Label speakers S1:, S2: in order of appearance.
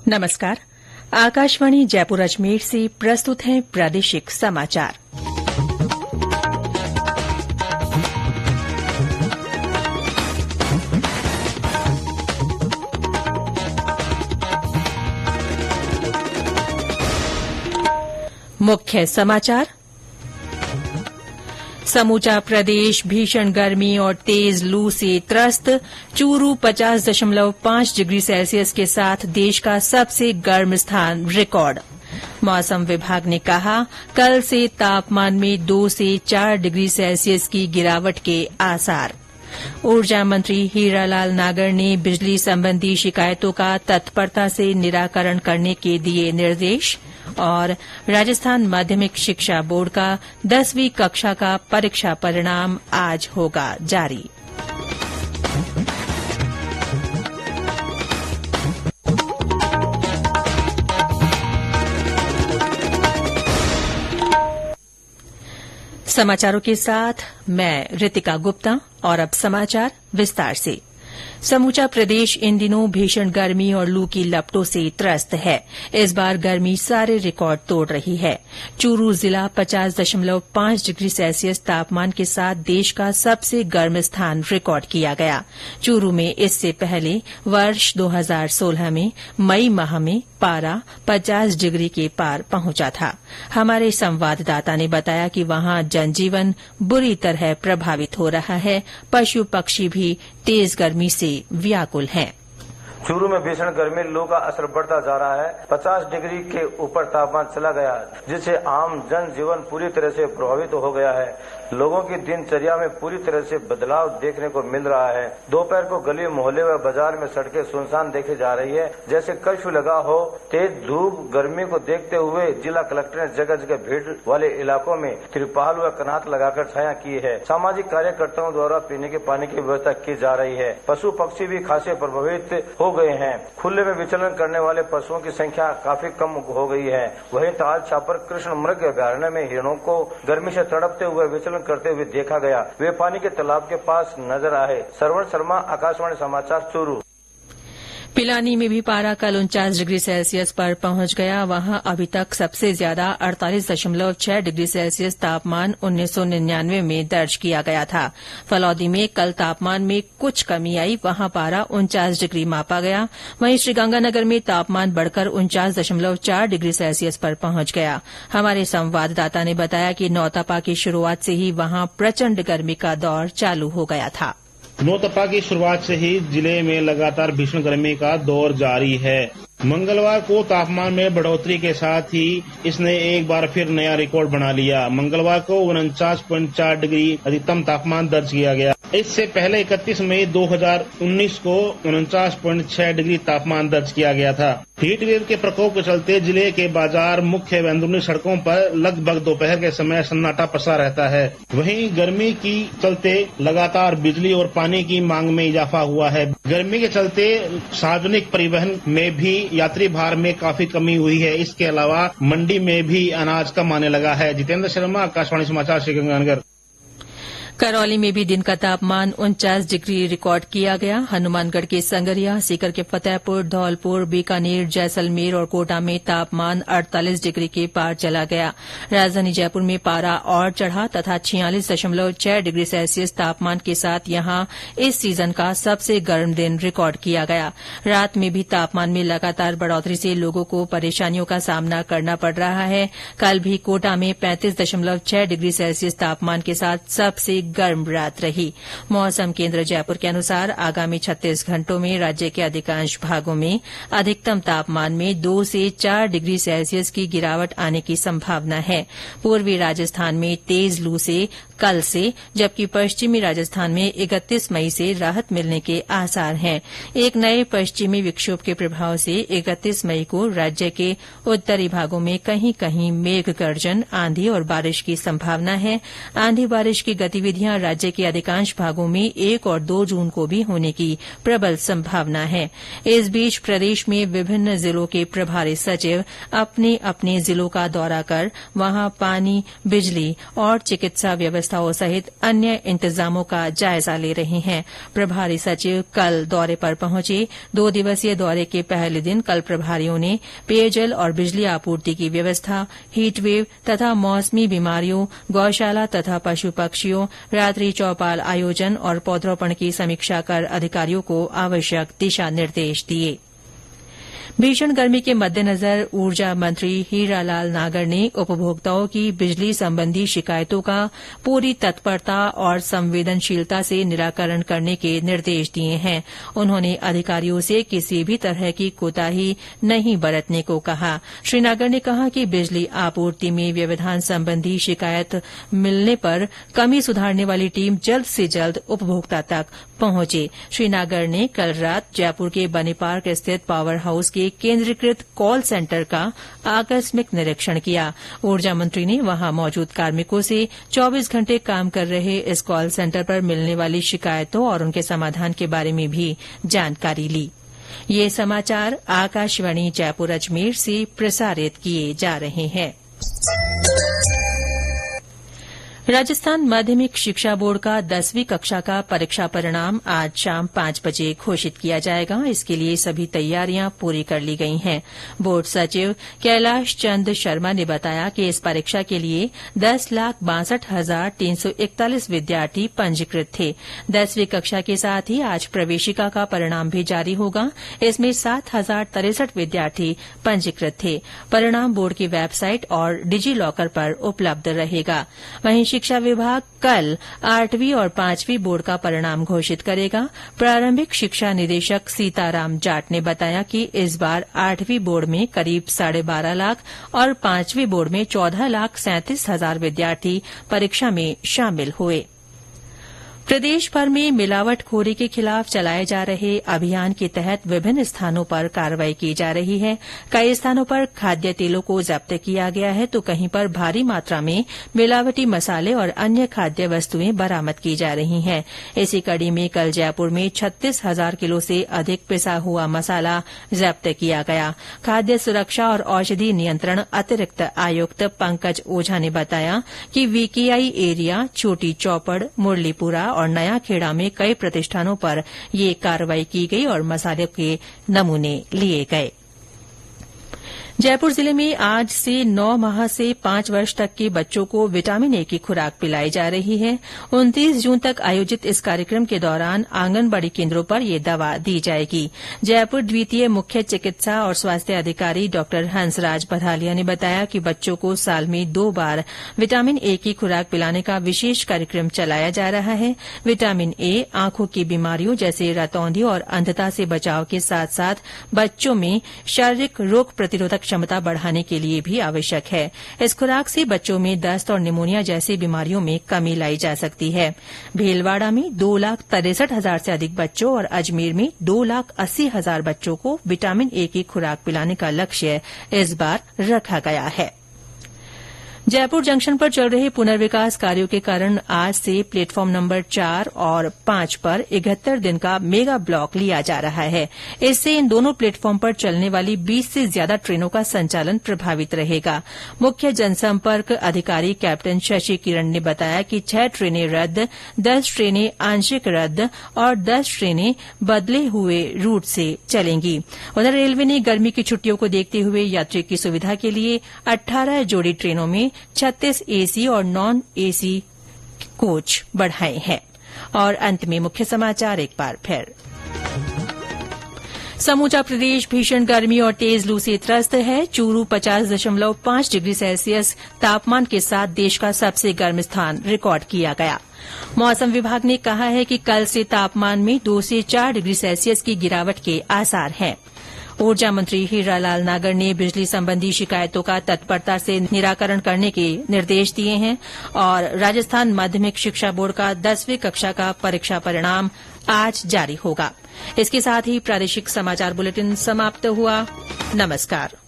S1: नमस्कार। आकाशवाणी जयपुर अजमेर से प्रस्तुत हैं प्रादेशिक समाचार। मुख्य समाचार। समूचा प्रदेश भीषण गर्मी और तेज लू से त्रस्त। चूरू 50.5 डिग्री सेल्सियस के साथ देश का सबसे गर्म स्थान रिकॉर्ड। मौसम विभाग ने कहा, कल से तापमान में 2 से 4 डिग्री सेल्सियस की गिरावट के आसार। ऊर्जा मंत्री हीरालाल नागर ने बिजली संबंधी शिकायतों का तत्परता से निराकरण करने के दिए निर्देश। और राजस्थान माध्यमिक शिक्षा बोर्ड का 10वीं कक्षा का परीक्षा परिणाम आज होगा जारी। समाचारों के साथ मैं रितिका गुप्ता। और अब समाचार विस्तार से। समूचा प्रदेश इन दिनों भीषण गर्मी और लू की लपटों से त्रस्त है। इस बार गर्मी सारे रिकॉर्ड तोड़ रही है। चूरू जिला 50.5 डिग्री सेल्सियस तापमान के साथ देश का सबसे गर्म स्थान रिकॉर्ड किया गया। चूरू में इससे पहले वर्ष 2016 में मई माह में पारा 50 डिग्री के पार पहुंचा था। हमारे संवाददाता ने बताया कि वहां जनजीवन बुरी तरह प्रभावित हो रहा है। पशु पक्षी भी तेज गर्मी से व्याकुल हैं।
S2: चूरू में भीषण गर्मी लू का असर बढ़ता जा रहा है। 50 डिग्री के ऊपर तापमान चला गया, जिससे आम जनजीवन पूरी तरह से प्रभावित हो गया है। लोगों की दिनचर्या में पूरी तरह से बदलाव देखने को मिल रहा है। दोपहर को गली मोहल्ले व बाजार में सड़कें सुनसान देखी जा रही है, जैसे कर्फ्यू लगा हो। तेज धूप गर्मी को देखते हुए जिला कलेक्टर ने जगह जगह भीड़ वाले इलाकों में तिरपाल व कनात लगाकर छाया की है। सामाजिक कार्यकर्ताओं द्वारा पीने के पानी की व्यवस्था की जा रही है। पशु पक्षी भी खासे प्रभावित हो गए हैं। खुले में विचलन करने वाले पशुओं की संख्या काफी कम हो गई है। वहीं ताल छापर कृष्ण मृग अभयारण्य में हिरणों को गर्मी से तड़पते हुए विचलन करते हुए देखा गया। वे पानी के तालाब के पास नजर आए। सरवण शर्मा, आकाशवाणी समाचार, चूरू।
S1: पिलानी में भी पारा कल 49 डिग्री सेल्सियस पर पहुंच गया। वहां अभी तक सबसे ज्यादा 48.6 डिग्री सेल्सियस तापमान 1999 में दर्ज किया गया था। फलौदी में कल तापमान में कुछ कमी आई। वहां पारा 49 डिग्री मापा गया। वहीं श्रीगंगानगर में तापमान बढ़कर 49.4 डिग्री सेल्सियस पर पहुंच गया। हमारे संवाददाता ने बताया कि नौतपा की शुरूआत से ही वहां प्रचंड गर्मी का दौर चालू हो गया था।
S3: नौतपा की शुरुआत से ही जिले में लगातार भीषण गर्मी का दौर जारी है। मंगलवार को तापमान में बढ़ोतरी के साथ ही इसने एक बार फिर नया रिकॉर्ड बना लिया। मंगलवार को 49.4 डिग्री अधिकतम तापमान दर्ज किया गया। इससे पहले 31 मई 2019 को 49.6 डिग्री तापमान दर्ज किया गया था। हीट वेव के प्रकोप के चलते जिले के बाजार, मुख्य व अंदरूनी सड़कों पर लगभग दोपहर के समय सन्नाटा पसरा रहता है। वहीं गर्मी की चलते लगातार बिजली और पानी की मांग में इजाफा हुआ है। गर्मी के चलते सार्वजनिक परिवहन में भी यात्री भार में काफी कमी हुई है। इसके अलावा मंडी में भी अनाज कम आने लगा है। जितेंद्र शर्मा, आकाशवाणी समाचार, श्रीगंगानगर।
S1: करौली में भी दिन का तापमान 49 डिग्री रिकॉर्ड किया गया। हनुमानगढ़ के संगरिया, सीकर के फतेहपुर, धौलपुर, बीकानेर, जैसलमेर और कोटा में तापमान 48 डिग्री के पार चला गया। राजधानी जयपुर में पारा और चढ़ा तथा 46.6 डिग्री सेल्सियस तापमान के साथ यहां इस सीजन का सबसे गर्म दिन रिकॉर्ड किया गया। रात में भी तापमान में लगातार बढ़ोतरी से लोगों को परेशानियों का सामना करना पड़ रहा है। कल भी कोटा में 35.6 डिग्री सेल्सियस तापमान के साथ सबसे गर्म रात रही। मौसम केंद्र जयपुर के अनुसार आगामी 36 घंटों में राज्य के अधिकांश भागों में अधिकतम तापमान में 2 से 4 डिग्री सेल्सियस की गिरावट आने की संभावना है। पूर्वी राजस्थान में तेज लू से कल से, जबकि पश्चिमी राजस्थान में 31 मई से राहत मिलने के आसार हैं। एक नए पश्चिमी विक्षोभ के प्रभाव से 31 मई को राज्य के उत्तरी भागों में कहीं कहीं मेघ गर्जन, आंधी और बारिश की संभावना है। आंधी बारिश की गतिविधियां राज्य के अधिकांश भागों में 1 और 2 जून को भी होने की प्रबल संभावना है। इस बीच प्रदेश में विभिन्न जिलों के प्रभारी सचिव अपने अपने जिलों का दौरा कर वहां पानी, बिजली और चिकित्सा व्यवस्था व्यवस्थाओं सहित अन्य इंतजामों का जायजा ले रहे हैं। प्रभारी सचिव कल दौरे पर पहुंचे। 2 दिवसीय दौरे के पहले दिन कल प्रभारियों ने पेयजल और बिजली आपूर्ति की व्यवस्था, हीटवेव तथा मौसमी बीमारियों, गौशाला तथा पशु पक्षियों, रात्रि चौपाल आयोजन और पौधरोपण की समीक्षा कर अधिकारियों को आवश्यक दिशा निर्देश दिए। भीषण गर्मी के मद्देनजर ऊर्जा मंत्री हीरालाल नागर ने उपभोक्ताओं की बिजली संबंधी शिकायतों का पूरी तत्परता और संवेदनशीलता से निराकरण करने के निर्देश दिए हैं। उन्होंने अधिकारियों से किसी भी तरह की कोताही नहीं बरतने को कहा। श्री नागर ने कहा कि बिजली आपूर्ति में व्यवधान संबंधी शिकायत मिलने पर कमी सुधारने वाली टीम जल्द से जल्द उपभोक्ता तक पहुंचे। श्री नागर ने कल रात जयपुर के बनी पार्क स्थित पावर हाउस के केंद्रीकृत कॉल सेंटर का आकस्मिक निरीक्षण किया। ऊर्जा मंत्री ने वहां मौजूद कार्मिकों से 24 घंटे काम कर रहे इस कॉल सेंटर पर मिलने वाली शिकायतों और उनके समाधान के बारे में भी जानकारी ली। ये समाचार आकाशवाणी जयपुर अजमेर से प्रसारित किए जा रहे हैं। राजस्थान माध्यमिक शिक्षा बोर्ड का 10वीं कक्षा का परीक्षा परिणाम आज शाम 5 बजे घोषित किया जाएगा। इसके लिए सभी तैयारियां पूरी कर ली गई हैं। बोर्ड सचिव कैलाश चंद शर्मा ने बताया कि इस परीक्षा के लिए 10,62,341 विद्यार्थी पंजीकृत थे। 10वीं कक्षा के साथ ही आज प्रवेशिका का परिणाम भी जारी होगा। इसमें 7,063 विद्यार्थी पंजीकृत थे। परिणाम बोर्ड की वेबसाइट और डिजी लॉकर पर उपलब्ध रहेगा। वहीं शिक्षा विभाग कल 8वीं और 5वीं बोर्ड का परिणाम घोषित करेगा। प्रारंभिक शिक्षा निदेशक सीताराम जाट ने बताया कि इस बार 8वीं बोर्ड में करीब 12.5 लाख और 5वीं बोर्ड में 14,37,000 विद्यार्थी परीक्षा में शामिल हुए। प्रदेश भर में मिलावटखोरी के खिलाफ चलाए जा रहे अभियान के तहत विभिन्न स्थानों पर कार्रवाई की जा रही है। कई स्थानों पर खाद्य तेलों को जब्त किया गया है तो कहीं पर भारी मात्रा में मिलावटी मसाले और अन्य खाद्य वस्तुएं बरामद की जा रही हैं। इसी कड़ी में कल जयपुर में 36,000 किलो से अधिक पिसा हुआ मसाला जब्त किया गया। खाद्य सुरक्षा और औषधि नियंत्रण अतिरिक्त आयुक्त पंकज ओझा ने बताया कि वीकेआई एरिया, छोटी चौपड़, मुरलीपुरा और नया खेड़ा में कई प्रतिष्ठानों पर ये कार्रवाई की गई और मसाले के नमूने लिए गए। जयपुर जिले में आज से 9 माह से 5 वर्ष तक के बच्चों को विटामिन ए की खुराक पिलाई जा रही है। 29 जून तक आयोजित इस कार्यक्रम के दौरान आंगनबाड़ी केंद्रों पर यह दवा दी जाएगी। जयपुर द्वितीय मुख्य चिकित्सा और स्वास्थ्य अधिकारी डॉ हंसराज बधालिया ने बताया कि बच्चों को साल में 2 बार विटामिन ए की खुराक पिलाने का विशेष कार्यक्रम चलाया जा रहा है। विटामिन ए आंखों की बीमारियों जैसे रतौंधी और अंधता से बचाव के साथ साथ बच्चों में शारीरिक रोग प्रतिरोधक क्षमता बढ़ाने के लिए भी आवश्यक है। इस खुराक से बच्चों में दस्त और निमोनिया जैसी बीमारियों में कमी लाई जा सकती है। भीलवाड़ा में 2,63,000 से अधिक बच्चों और अजमेर में 2,80,000 बच्चों को विटामिन ए की खुराक पिलाने का लक्ष्य इस बार रखा गया है। जयपुर जंक्शन पर चल रहे पुनर्विकास कार्यों के कारण आज से प्लेटफॉर्म नंबर 4 और 5 पर 71 दिन का मेगा ब्लॉक लिया जा रहा है। इससे इन दोनों प्लेटफॉर्म पर चलने वाली 20 से ज्यादा ट्रेनों का संचालन प्रभावित रहेगा। मुख्य जनसंपर्क अधिकारी कैप्टन शशि किरण ने बताया कि 6 ट्रेनें रद्द, 10 ट्रेनें आंशिक रद्द और 10 ट्रेनें बदले हुए रूट से चलेंगी। उधर रेलवे ने गर्मी की छुट्टियों को देखते हुए यात्री की सुविधा के लिए 18 जोड़ी ट्रेनों में 36 एसी और नॉन एसी कोच बढ़ाए हैं। और अंत में मुख्य समाचार एक बार फिर। समूचा प्रदेश भीषण गर्मी और तेज लू से त्रस्त है। चूरू 50.5 डिग्री सेल्सियस तापमान के साथ देश का सबसे गर्म स्थान रिकॉर्ड किया गया। मौसम विभाग ने कहा है कि कल से तापमान में 2 से 4 डिग्री सेल्सियस की गिरावट के आसार हैं। ऊर्जा मंत्री हीरालाल नागर ने बिजली संबंधी शिकायतों का तत्परता से निराकरण करने के निर्देश दिए हैं। और राजस्थान माध्यमिक शिक्षा बोर्ड का 10वीं कक्षा का परीक्षा परिणाम आज जारी होगा। इसके साथ ही प्रादेशिक समाचार बुलेटिन समाप्त हुआ। नमस्कार।